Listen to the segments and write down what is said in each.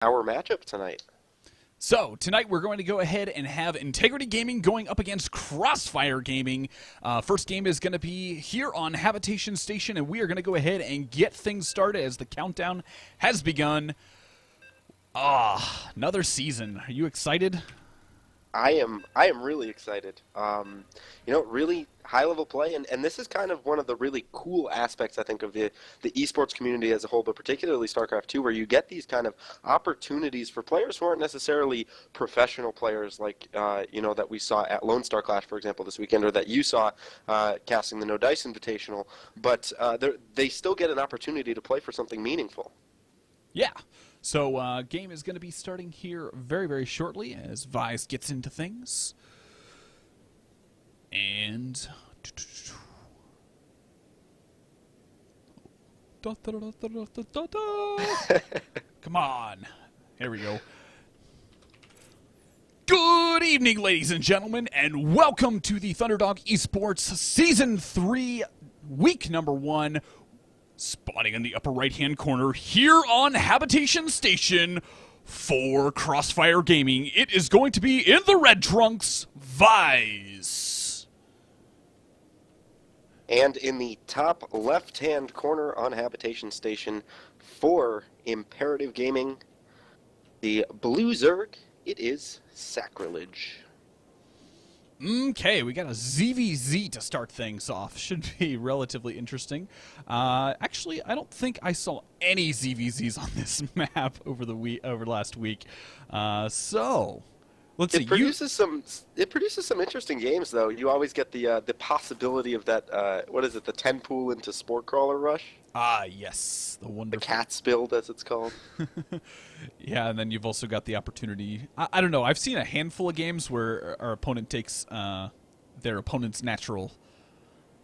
our matchup tonight. So, tonight we're going to go ahead and have Integrity Gaming going up against Crossfire Gaming. First game is going to be here on Habitation Station, and we are going to go ahead and get things started as the countdown has begun. Another season. Are you excited? I am really excited. Really high-level play, and this is kind of one of the really cool aspects, I think, of the esports community as a whole, but particularly Starcraft 2, where you get these kind of opportunities for players who aren't necessarily professional players like, that we saw at Lone Star Clash, for example, this weekend, or that you saw casting the No Dice Invitational, but they still get an opportunity to play for something meaningful. Yeah. So, game is going to be starting here very, very shortly as Vies gets into things. And... Come on. Here we go. Good evening, ladies and gentlemen, and welcome to the Thunderdog eSports Season 3, Week Number 1. Spotting in the upper right-hand corner here on Habitation Station for Crossfire Gaming. It is going to be in the red trunks, Vies. And in the top left-hand corner on Habitation Station for Imperative Gaming, the blue Zerg, it is Sacrilege. Okay, we got a ZVZ to start things off. Should be relatively interesting. Actually, I don't think I saw any ZVZs on this map over last week. So let's see. It produces some interesting games, though. You always get the possibility of that. The 10 pool into Sport Crawler rush? Ah, yes, the wonderful. The cat's build, as it's called. Yeah, and then you've also got the opportunity. I don't know. I've seen a handful of games where our opponent takes their opponent's natural.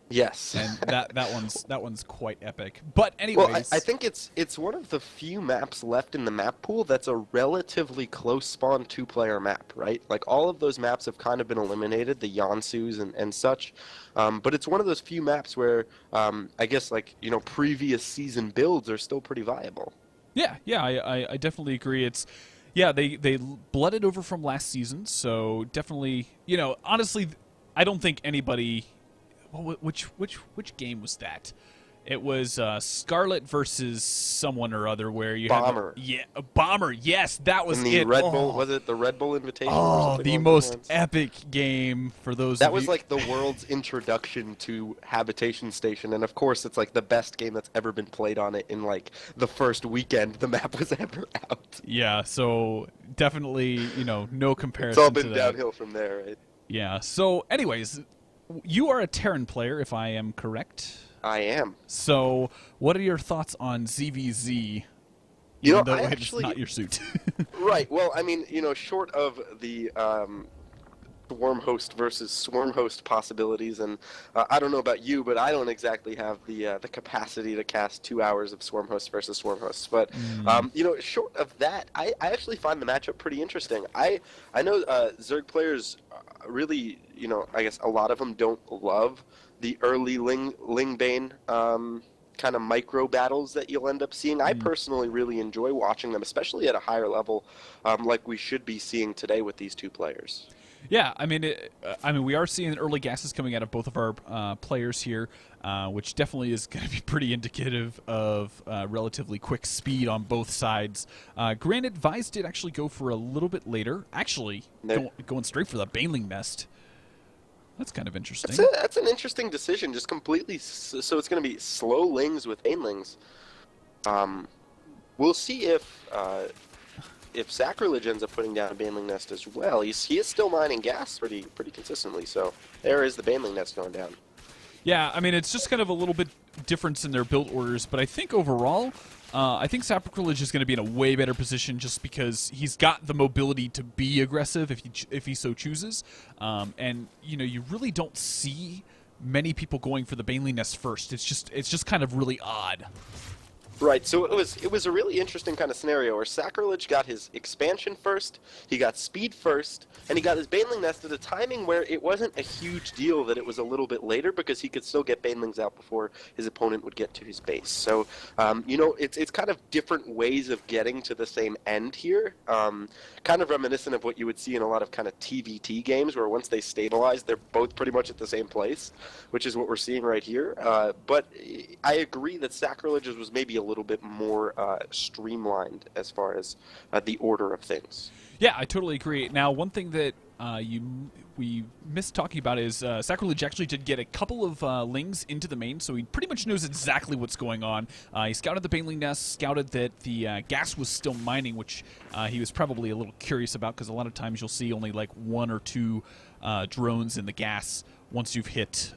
Yes, and that one's quite epic. But anyways, well, I think it's one of the few maps left in the map pool that's a relatively close spawn 2-player map, right? Like all of those maps have kind of been eliminated, the Yansus and such. But it's one of those few maps where I guess previous season builds are still pretty viable. Yeah, I definitely agree. They blooded over from last season, so definitely, honestly, I don't think anybody. Which game was that? It was Scarlet versus someone or other where you Bomber. A Bomber. Yes, that was in the it. Red Bull, was it the Red Bull Invitation? Oh, the most epic game for those. That was like the world's introduction to Habitation Station, and of course, it's like the best game that's ever been played on it in like the first weekend the map was ever out. Yeah, so definitely, no comparison. It's all been downhill from there, right? Yeah. So, anyways. You are a Terran player, if I am correct. I am. So, what are your thoughts on ZVZ? It's not your suit. Right. Well, I mean, short of the Swarm Host versus Swarm Host possibilities, and I don't know about you, but I don't exactly have the capacity to cast 2 hours of Swarm Host versus Swarm Hosts. But short of that, I actually find the matchup pretty interesting. I know Zerg players really, I guess a lot of them don't love the early Lingbane kind of micro battles that you'll end up seeing. I personally really enjoy watching them, especially at a higher level, like we should be seeing today with these two players. Yeah, I mean, we are seeing early gases coming out of both of our players here, which definitely is going to be pretty indicative of relatively quick speed on both sides. Granted, Vies did actually go for a little bit later, actually going straight for the Baneling Nest. That's kind of interesting. That's an interesting decision, just completely. So it's going to be slow lings with Banelings. We'll see if Sacrilege ends up putting down a Baneling Nest as well. He is still mining gas pretty consistently, so there is the Baneling Nest going down. Yeah, I mean, it's just kind of a little bit difference in their build orders, but I think overall, I think Sacrilege is going to be in a way better position just because he's got the mobility to be aggressive if he so chooses, and you really don't see many people going for the Baneling Nest first. It's just kind of really odd. Right, so it was a really interesting kind of scenario where Sacrilege got his expansion first, he got speed first, and he got his Baneling Nest at a timing where it wasn't a huge deal that it was a little bit later because he could still get Banelings out before his opponent would get to his base. So, you know, it's kind of different ways of getting to the same end here, kind of reminiscent of what you would see in a lot of kind of TVT games where once they stabilize, they're both pretty much at the same place, which is what we're seeing right here. But I agree that Sacrilege's was maybe a little bit more streamlined as far as the order of things. Yeah, I totally agree. Now, one thing that we missed talking about is Sacrilege actually did get a couple of lings into the main, so he pretty much knows exactly what's going on. He scouted the Baneling Nest, scouted that the gas was still mining, which he was probably a little curious about because a lot of times you'll see only like 1 or 2 drones in the gas once you've hit,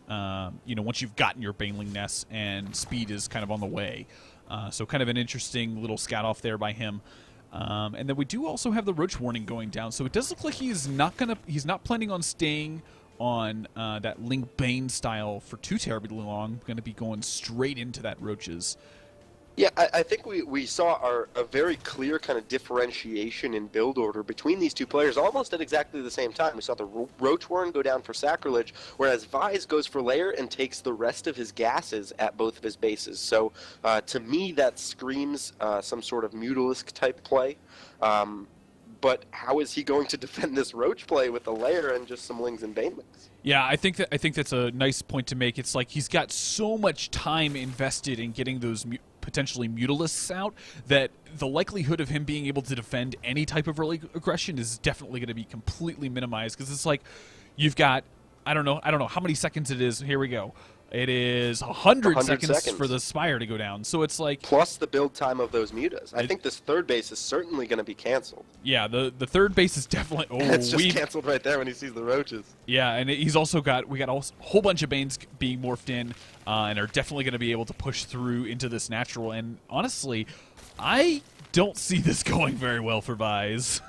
you know, once you've gotten your Baneling Nest, and speed is kind of on the way. So kind of an interesting little scout off there by him. And then we do also have the roach warning going down, so it does look like he's not planning on staying on that Ling Bane style for too terribly long. Going to be going straight into that roaches. Yeah, I think we saw a very clear kind of differentiation in build order between these two players almost at exactly the same time. We saw the Roach Warren go down for Sacrilege, whereas Vies goes for Lair and takes the rest of his gases at both of his bases. So to me, that screams some sort of Mutalisk type play. But how is he going to defend this Roach play with the Lair and just some Lings and Banelings? Yeah, I think that's a nice point to make. It's like he's got so much time invested in getting those potentially Mutalisks out that the likelihood of him being able to defend any type of early aggression is definitely going to be completely minimized, because it's like you've got I don't know how many seconds it is. Here we go. It is 100 seconds for the Spire to go down. So it's like... Plus the build time of those mutas. I think this third base is certainly going to be canceled. Yeah, the third base is definitely... Oh, it's just canceled right there when he sees the roaches. Yeah, and he's also got... We got a whole bunch of Banes being morphed in and are definitely going to be able to push through into this natural. And honestly, I don't see this going very well for Vies.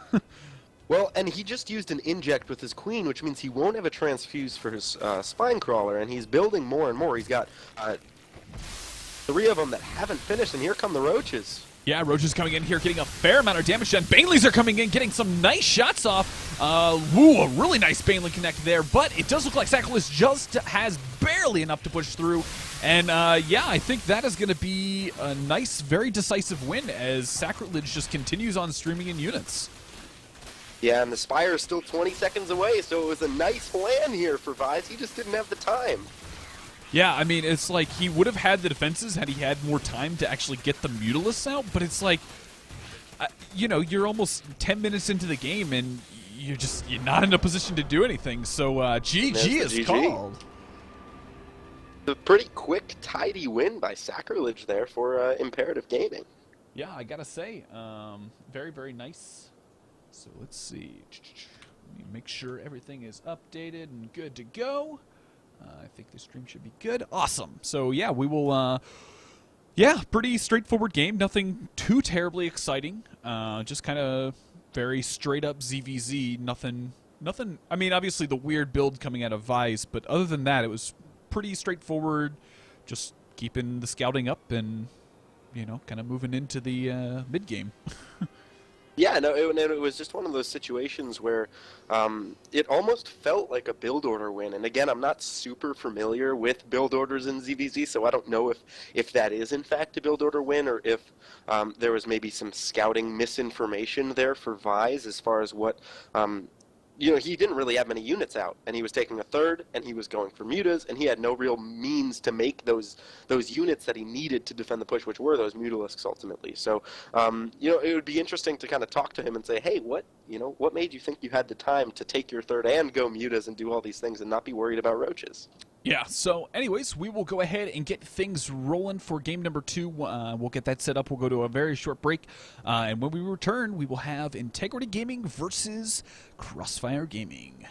Well, and he just used an inject with his queen, which means he won't have a transfuse for his spine crawler, and he's building more and more. He's got 3 of them that haven't finished, and here come the roaches. Yeah, roaches coming in here, getting a fair amount of damage done. Banelings are coming in, getting some nice shots off. Woo, a really nice Baneling connect there, but it does look like Sacrilege just has barely enough to push through. And yeah, I think that is going to be a nice, very decisive win as Sacrilege just continues on streaming in units. Yeah, and the Spire is still 20 seconds away, so it was a nice plan here for Vies. He just didn't have the time. Yeah, I mean, it's like he would have had the defenses had he had more time to actually get the Mutalisks out, but it's like, you know, you're almost 10 minutes into the game and you're not in a position to do anything, so GG is called. A pretty quick, tidy win by Sacrilege there for Imperative Gaming. Yeah, I gotta say, very, very nice. So let's see. Let me make sure everything is updated and good to go. I think the stream should be good. Awesome. So yeah, we will. Yeah, pretty straightforward game. Nothing too terribly exciting. Just kind of very straight up ZVZ. Nothing. I mean, obviously the weird build coming out of Vies, but other than that, it was pretty straightforward. Just keeping the scouting up and, you know, kind of moving into the mid game. Yeah, no, it was just one of those situations where it almost felt like a build order win. And again, I'm not super familiar with build orders in ZVZ, so I don't know if that is in fact a build order win or if there was maybe some scouting misinformation there for Vies as far as what... you know, he didn't really have many units out, and he was taking a third, and he was going for mutas, and he had no real means to make those units that he needed to defend the push, which were those Mutalisks ultimately. So, you know, it would be interesting to kind of talk to him and say, hey, what made you think you had the time to take your third and go mutas and do all these things and not be worried about roaches? Yeah, so anyways, we will go ahead and get things rolling for game number 2. We'll get that set up. We'll go to a very short break. And when we return, we will have Integrity Gaming versus Crossfire Gaming.